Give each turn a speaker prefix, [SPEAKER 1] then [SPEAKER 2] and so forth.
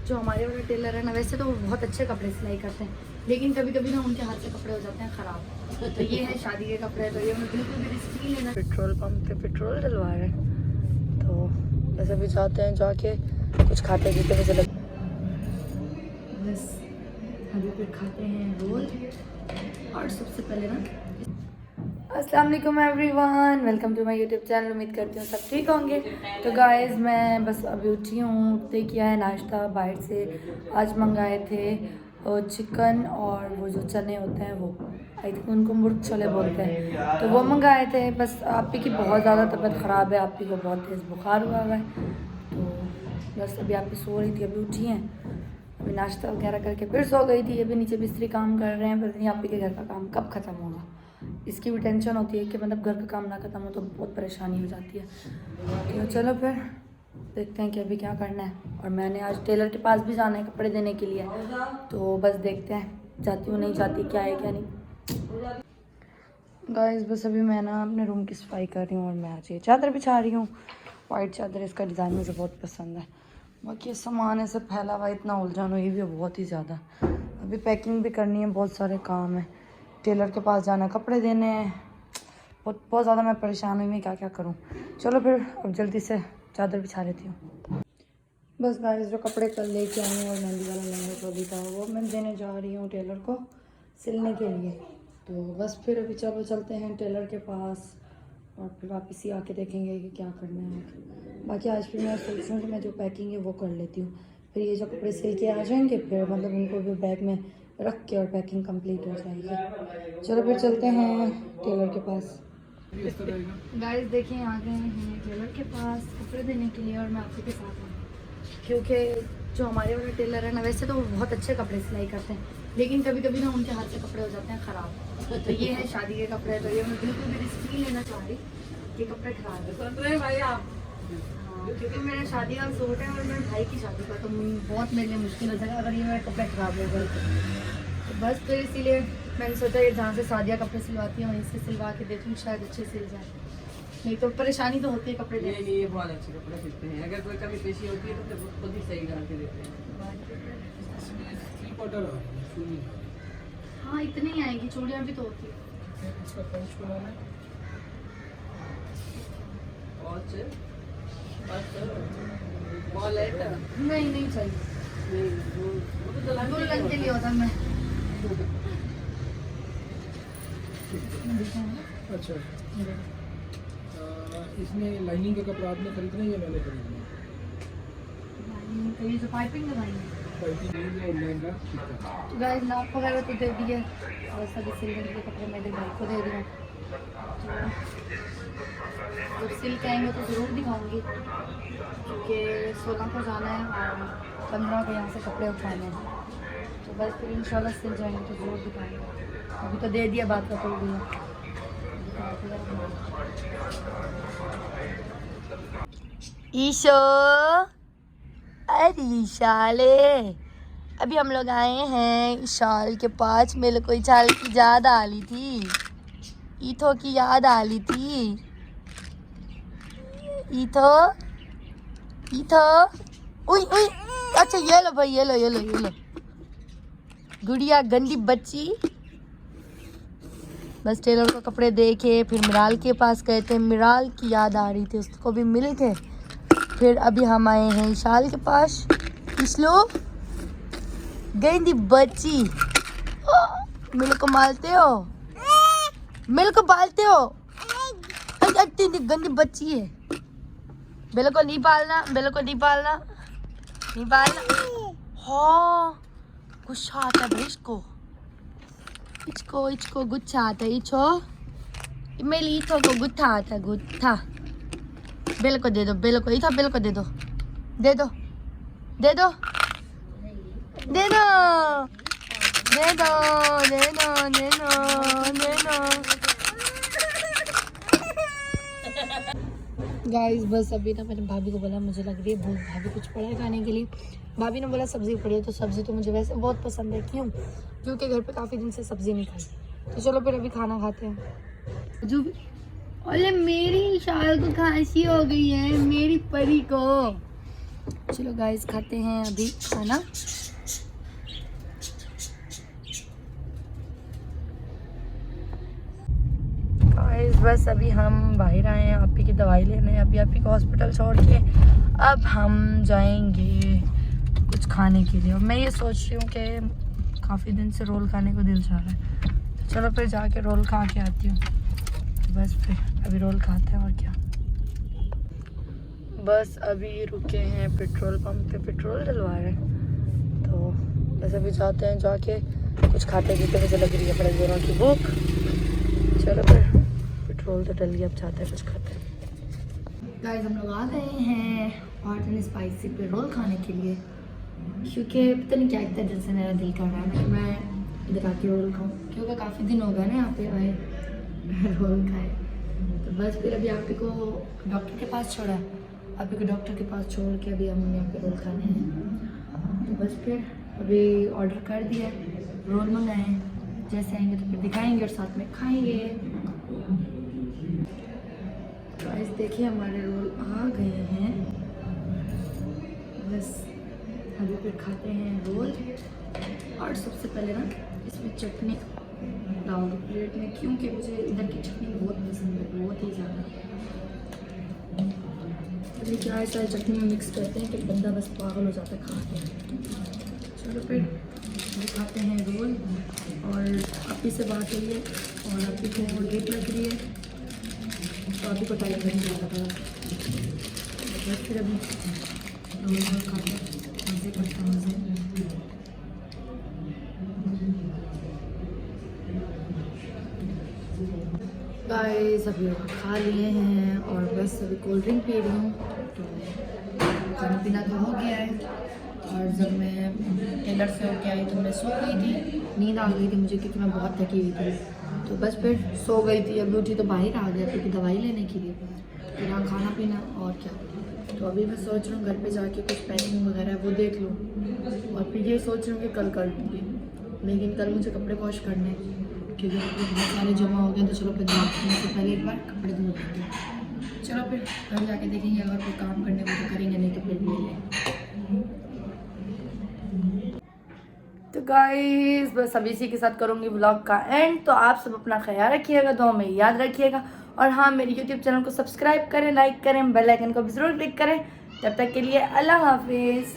[SPEAKER 1] जो हमारे वाले टेलर है ना, वैसे तो वो बहुत अच्छे कपड़े सिलाई करते हैं, लेकिन कभी कभी ना उनके हाथ से कपड़े हो जाते हैं ख़राब। तो ये है शादी के कपड़े, तो ये हमें बिल्कुल भी रिस्क नहीं लेना। पेट्रोल पंप पे पेट्रोल डलवा रहे हैं, तो बस अभी जाते हैं, जाके कुछ खाते पीते मुझे लग बस अभी फिर खाते हैं रोल। और सबसे पहले ना अस्सलाम वालेकुम everyone, welcome to my YouTube channel. उम्मीद करती हूँ सब ठीक होंगे। तो गाइस मैं बस अभी उठी हूँ, उठते किया है नाश्ता बाहर से। आज मंगाए थे चिकन और वो जो चने होते हैं वो, आई थिंक उनको मुर्ग छोले बोलते हैं, तो वो मंगाए थे। बस आपी की बहुत ज़्यादा तबीयत ख़राब है, आपी को बहुत तेज़ बुखार हुआ है, तो बस अभी आपी सो रही थी, अभी उठी हैं, अभी नाश्ता वगैरह करके फिर सो गई थी। अभी नीचे मिस्त्री काम कर रहे हैं, पता नहीं आपी के घर का काम कब ख़त्म होगा। इसकी भी टेंशन होती है कि मतलब घर का काम ना ख़त्म हो तो बहुत परेशानी हो जाती है। तो चलो फिर देखते हैं कि अभी क्या करना है। और मैंने आज टेलर के पास भी जाना है कपड़े देने के लिए, तो बस देखते हैं जाती हूँ नहीं जाती, क्या है क्या नहीं। गाइस बस अभी मैं ना अपने रूम की सफाई कर रही हूँ और मैं आज ये चादर बिछा रही हूँ। वाइट चादर, इसका डिज़ाइन मुझे बहुत पसंद है। बाकी सामान ऐसे फैला हुआ, इतना उलझन हुई भी है बहुत ही ज़्यादा। अभी पैकिंग भी करनी है, बहुत सारे काम है, टेलर के पास जाना, कपड़े देने हैं, बहुत ज़्यादा मैं परेशान हुई, मैं क्या क्या करूँ। चलो फिर अब जल्दी से चादर बिछा लेती हूँ। बस गाइस जो कपड़े कल लेके आई हूँ और मेहंदी वाला लहंगा जो भी था वो मैं देने जा रही हूँ टेलर को सिलने के लिए। तो बस फिर अभी चलो चलते हैं टेलर के पास और फिर वापस ही आके देखेंगे कि क्या करना है। बाकी आज फिर मैं सोच रही हूँ कि मैं जो पैकिंग है वो कर लेती हूँ, फिर ये जो कपड़े सिल के आ जाएंगे फिर मतलब उनको भी बैग में रख के और पैकिंग कंप्लीट हो जाएगी। चलो फिर चलते हैं टेलर के पास। गाइस देखिए आ गए हैं टेलर के पास कपड़े देने के लिए और मैं आपके साथ हूँ, क्योंकि जो हमारे वाले टेलर है ना, वैसे तो वो बहुत अच्छे कपड़े सिलाई करते हैं, लेकिन कभी कभी ना उनके हाथ से कपड़े हो जाते हैं ख़राब। तो ये है शादी के कपड़े, तो ये मैं बिल्कुल भी रिस्क नहीं लेना चाह रही कि कपड़े खराब है भाई आप। हाँ, क्योंकि मेरा शादी का सूट है और मेरे भाई की शादी का, तो बहुत मेरे लिए मुश्किल हो जाएगा अगर ये मेरे कपड़े ख़राब हो गए तो बस। तो इसीलिए मैंने सोचा ये जहाँ से सादिया कपड़े सिलवाती है वहीं से सिलवा के देखूँ, शायद अच्छे सिल जाए। नहीं तो परेशानी तो होती है कपड़े देने।
[SPEAKER 2] नहीं, ये बहुत अच्छे कपड़े सिलते हैं। अगर कोई कभी पेशी होती है तो खुद ही सही डाल के देते हैं।
[SPEAKER 1] हाँ इतनी ही आएगी, चूड़ियाँ भी तो होती है। नहीं नहीं चाहिए, दुल्हन के लिए होता मैं।
[SPEAKER 3] अच्छा, इसमें लाइनिंग का कपड़ा आपने खरीदना है या मैंने खरीदना
[SPEAKER 1] तो ये जो पाइपिंग लगाएंगे
[SPEAKER 3] है?
[SPEAKER 1] गाइस नाप वगैरह तो दे दिए, और सभी सिलने के कपड़े मेरे भाई को दे दिए। तो जब सिल के आएंगे तो ज़रूर दिखाऊंगी, क्योंकि 16 को जाना है और 15 को यहाँ से कपड़े उठाने हैं, तो बस फिर इंशाल्लाह सिल जाएंगे तो ज़रूर दिखाएंगे। अभी तो दे दिया, बात का तो दिया। ईशो अरे ईशाले, अभी हम लोग आए हैं ईशाल के पास। मेरे को ईशाल की याद आ रही थी, ईथो की याद आ रही थी। ईथो ईथो उई उई, अच्छा ये लो भाई, ये लो ये लो ये लो, गुड़िया गंदी बच्ची। बस टेलर को कपड़े देखे, फिर मिराल के पास गए थे, मिराल की याद आ रही थी, उसको भी मिल के फिर अभी हम आए हैं ईशाल के पास। इसलो गंदी बच्ची, मिल को मारते हो, मिल को पालते हो, इतनी गंदी बच्ची है। बेलो को नहीं पालना, बेलो को नहीं पालना, नहीं पालना। हाँ गुस्सा आता है भाई इसको, इचको इचको गुच्छा आता है, इचो मेरी ईथो को गुत्था आता है, गुत्था। बेल को दे दो, बेल को, ईथो बेल को दे दो, दे दो दे दो दे दो दे दो दे दो दे दो दे दो। गाइस बस अभी ना मैंने भाभी को बोला मुझे लग रही है भूख, भाभी कुछ पड़ा है खाने के लिए। भाभी ने बोला सब्ज़ी पड़ी है, तो सब्ज़ी तो मुझे वैसे बहुत पसंद है, क्यों क्योंकि घर पे काफ़ी दिन से सब्ज़ी नहीं खाई। तो चलो फिर अभी खाना खाते हैं। जो अरे मेरी शाल को खांसी हो गई है, मेरी परी को। चलो गाइस खाते हैं अभी खाना। गाइस बस अभी हम बाहर आए हैं आपी की दवाई लेने। अभी आपी को हॉस्पिटल छोड़ के अब हम जाएंगे कुछ खाने के लिए। और मैं ये सोच रही हूँ कि काफ़ी दिन से रोल खाने को दिल चाह रहा है, तो चलो फिर जाके रोल खा के आती हूँ। बस फिर अभी रोल खाते हैं और क्या। बस अभी रुके हैं पेट्रोल पंप पे, पेट्रोल डलवा रहे हैं। तो बस अभी जाते हैं, जाके कुछ खाते पीते। मुझे लग रही है बड़े जोरों की भूख। चलो फिर पेट्रोल तो डल गया, अब जाते हैं कुछ खाते हैं। गाइस हम लोग आ गए हैं हॉट एंड स्पाइसी पे रोल खाने के लिए, क्योंकि पता नहीं क्या इतना दिन से मेरा दिल कर रहा है कि मैं इधर आके रोल खाऊं, क्योंकि काफ़ी दिन हो गए ना यहाँ पे आए रोल खाए। तो बस फिर अभी आप ही को डॉक्टर के पास छोड़ा, अभी को डॉक्टर के पास छोड़ के अभी हम यहाँ पे रोल खाने हैं। तो बस फिर अभी ऑर्डर कर दिया, रोल मंगाए हैं। जैसे आएंगे तो फिर दिखाएंगे और साथ में खाएंगे। गाइस देखिए हमारे रोल आ गए हैं। बस अभी फिर खाते हैं रोल। और सबसे पहले ना इसमें चटनी डाल दो प्लेट में, क्योंकि मुझे इधर की चटनी बहुत पसंद है, बहुत ही ज़्यादा। अभी क्या ऐसा चटनी में मिक्स करते हैं कि बंदा बस पागल हो जाता है खा के। चलो फिर अभी खाते हैं रोल। और आपी से बात हुई है और आपी को लेट लग रही है, तो आपी को टाइम नहीं लगा था। बस फिर अभी रोल खाते हैं, मज़े करते हैं मज़े। गाइस अभी खा लिए हैं और बस अभी कोल्ड ड्रिंक पी रही हूँ। तो खाना पीना तो हो गया है। और जब मैं टेलर से होके आई तो मैं सो गई थी, नींद आ गई थी मुझे, क्योंकि मैं बहुत थकी हुई थी। तो बस फिर सो गई थी। अभी उठी तो बाहर आ गया क्योंकि दवाई लेने के लिए, फिर यहाँ खाना पीना और क्या। तो अभी मैं सोच रहा हूँ घर पे जाके कुछ पैकिंग वगैरह वो देख लूँ, और फिर ये सोच रही हूँ कि कल कर लूँगी। लेकिन कल मुझे कपड़े वॉश करने हैं, क्योंकि कपड़े बहुत सारे जमा हो गए। तो चलो फिर जाने से पहले एक बार कपड़े धो देंगे। चलो फिर घर जाके देखेंगे, अगर कोई काम करने को तो करेंगे, नहीं तो फिर ले लें। तो गाइस बस अभी इसी के साथ करूँगी व्लॉग का एंड। तो आप सब अपना ख्याल रखिएगा, दुआ में याद रखिएगा। और हाँ, मेरे यूट्यूब चैनल को सब्सक्राइब करें, लाइक करें, बेल आइकन को भी ज़रूर क्लिक करें। तब तक के लिए अल्लाह हाफिज़।